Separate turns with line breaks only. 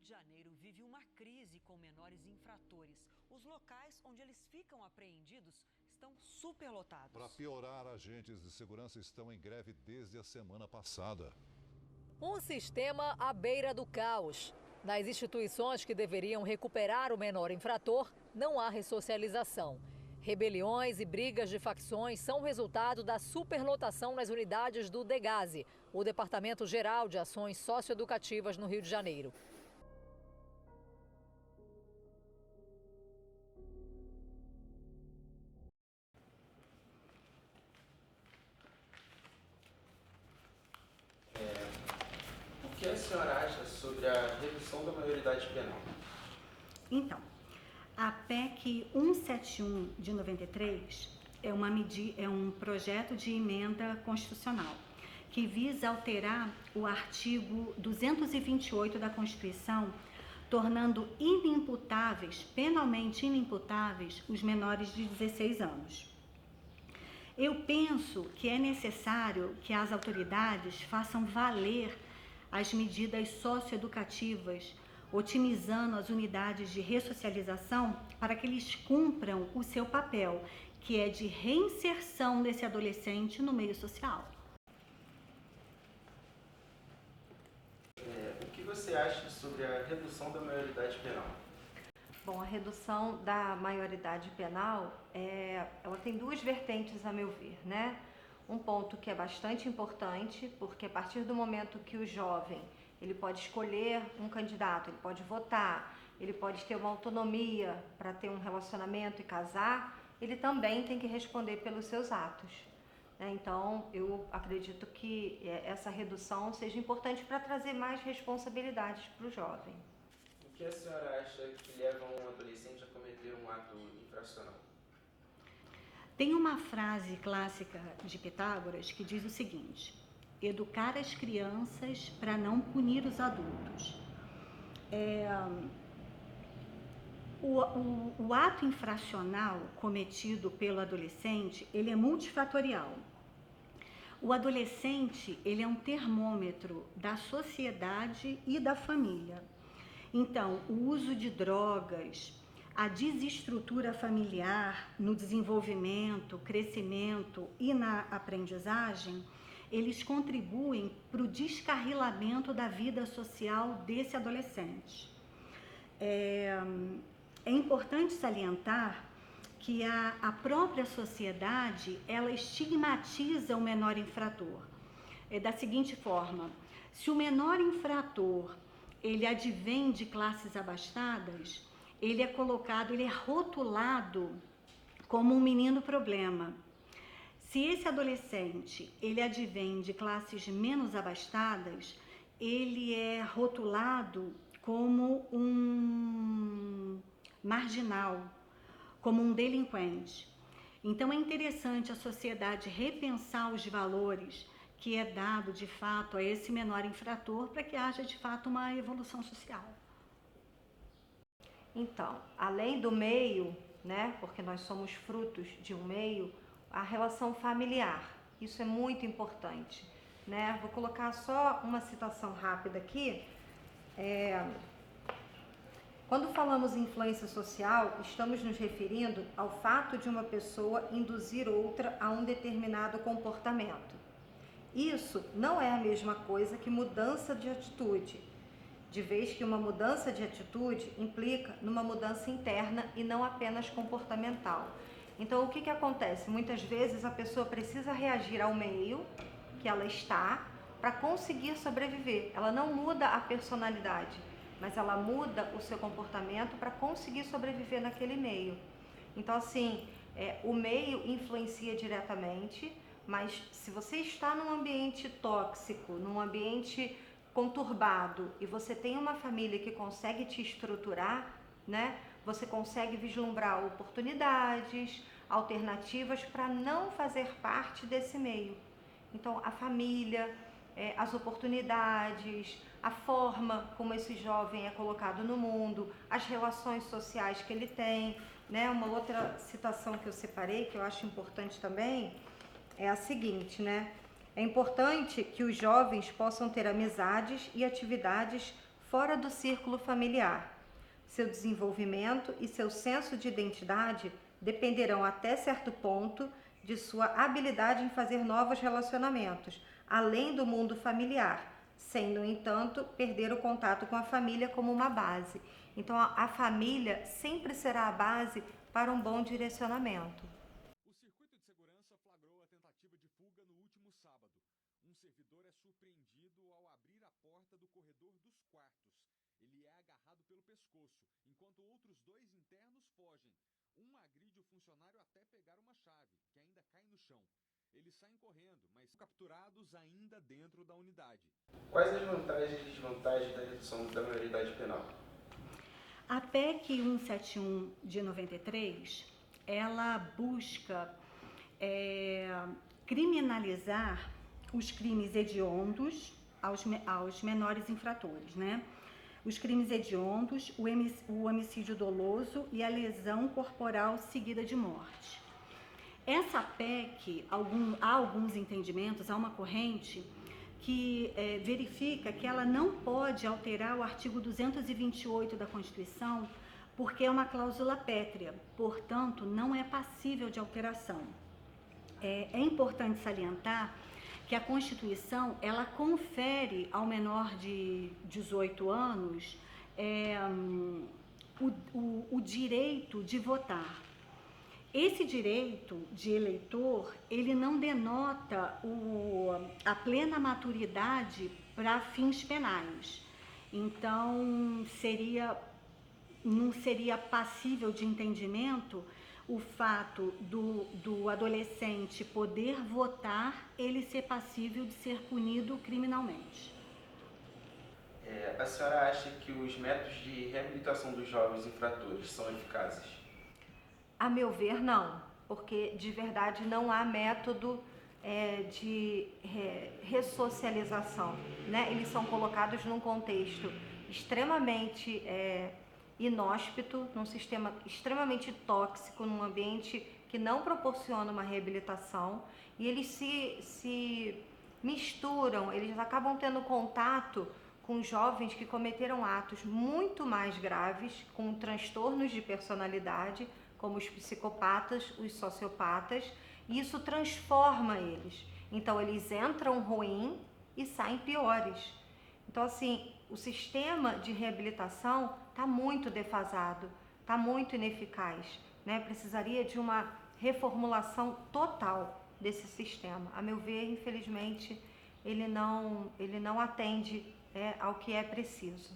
de Janeiro vive uma crise com menores infratores. Os locais onde eles ficam apreendidos estão superlotados.
Para piorar, agentes de segurança estão em greve desde a semana passada.
Um sistema à beira do caos. Nas instituições que deveriam recuperar o menor infrator, não há ressocialização. Rebeliões e brigas de facções são resultado da superlotação nas unidades do DEGASE, o Departamento Geral de Ações Socioeducativas no Rio de Janeiro.
O que a senhora acha sobre a redução da maioridade penal?
Então, a PEC 171 de 93 é um projeto de emenda constitucional que visa alterar o artigo 228 da Constituição, tornando inimputáveis, penalmente inimputáveis, os menores de 16 anos. Eu penso que é necessário que as autoridades façam valer as medidas socioeducativas, otimizando as unidades de ressocialização para que eles cumpram o seu papel, que é de reinserção desse adolescente no meio social.
O que você acha sobre a redução da maioridade penal?
Bom, a redução da maioridade penal, ela tem duas vertentes, a meu ver, né? Um ponto que é bastante importante, porque a partir do momento que o jovem ele pode escolher um candidato, ele pode votar, ele pode ter uma autonomia para ter um relacionamento e casar, ele também tem que responder pelos seus atos. Então, eu acredito que essa redução seja importante para trazer mais responsabilidades para o jovem.
O que a senhora acha que leva um adolescente a cometer um ato infracional?
Tem uma frase clássica de Pitágoras que diz o seguinte: educar as crianças para não punir os adultos. O ato infracional cometido pelo adolescente, ele é multifatorial. O adolescente, ele é um termômetro da sociedade e da família. Então, o uso de drogas, a desestrutura familiar no desenvolvimento, crescimento e na aprendizagem, eles contribuem para o descarrilamento da vida social desse adolescente. É importante salientar que a própria sociedade, ela estigmatiza o menor infrator. Da seguinte forma: se o menor infrator, ele advém de classes abastadas, ele é colocado, ele é rotulado como um menino problema. Se esse adolescente, ele advém de classes menos abastadas, ele é rotulado como um marginal, como um delinquente. Então é interessante a sociedade repensar os valores que é dado de fato a esse menor infrator para que haja de fato uma evolução social.
Então, além do meio, né, porque nós somos frutos de um meio, a relação familiar, isso é muito importante, né? Vou colocar só uma citação rápida aqui. Quando falamos em influência social, estamos nos referindo ao fato de uma pessoa induzir outra a um determinado comportamento. Isso não é a mesma coisa que mudança de atitude, de vez que uma mudança de atitude implica numa mudança interna e não apenas comportamental. Então, o que acontece? Muitas vezes a pessoa precisa reagir ao meio que ela está para conseguir sobreviver. Ela não muda a personalidade, mas ela muda o seu comportamento para conseguir sobreviver naquele meio. Então, assim, o meio influencia diretamente, mas se você está num ambiente tóxico, num ambiente conturbado, e você tem uma família que consegue te estruturar, né? Você consegue vislumbrar oportunidades, alternativas para não fazer parte desse meio. Então, a família, as oportunidades, a forma como esse jovem é colocado no mundo, as relações sociais que ele tem, né? Uma outra citação que eu separei, que eu acho importante também, é a seguinte, né? É importante que os jovens possam ter amizades e atividades fora do círculo familiar. Seu desenvolvimento e seu senso de identidade dependerão até certo ponto de sua habilidade em fazer novos relacionamentos, além do mundo familiar, sem, no entanto, perder o contato com a família como uma base. Então, a família sempre será a base para um bom direcionamento.
O circuito de segurança flagrou a tentativa de fuga no último sábado. Um servidor é surpreendido ao abrir a porta do corredor dos quartos. Ele é agarrado pelo pescoço, enquanto outros 2 internos fogem. Um agride o funcionário até pegar uma chave, que ainda cai no chão. Eles saem correndo, mas são capturados ainda dentro da unidade.
Quais as vantagens e desvantagens da redução da maioridade penal?
A PEC 171 de 93, ela busca criminalizar os crimes hediondos aos menores infratores, né? Os crimes hediondos, o homicídio doloso e a lesão corporal seguida de morte. Essa PEC, há alguns entendimentos, há uma corrente que verifica que ela não pode alterar o artigo 228 da Constituição, porque é uma cláusula pétrea, portanto, não é passível de alteração. É importante salientar que a Constituição, ela confere ao menor de 18 anos o direito de votar. Esse direito de eleitor, ele não denota a plena maturidade para fins penais. Então, não seria passível de entendimento o fato do adolescente poder votar, ele ser passível de ser punido criminalmente.
A senhora acha que os métodos de reabilitação dos jovens infratores são eficazes?
A meu ver, não, porque de verdade não há método de ressocialização, né? Eles são colocados num contexto extremamente inóspito, num sistema extremamente tóxico, num ambiente que não proporciona uma reabilitação, e eles se misturam, eles acabam tendo contato com jovens que cometeram atos muito mais graves, com transtornos de personalidade, como os psicopatas, os sociopatas, e isso transforma eles. Então, eles entram ruim e saem piores. Então, assim, o sistema de reabilitação está muito defasado, está muito ineficaz, né? Precisaria de uma reformulação total desse sistema. A meu ver, infelizmente, ele não atende ao que é preciso.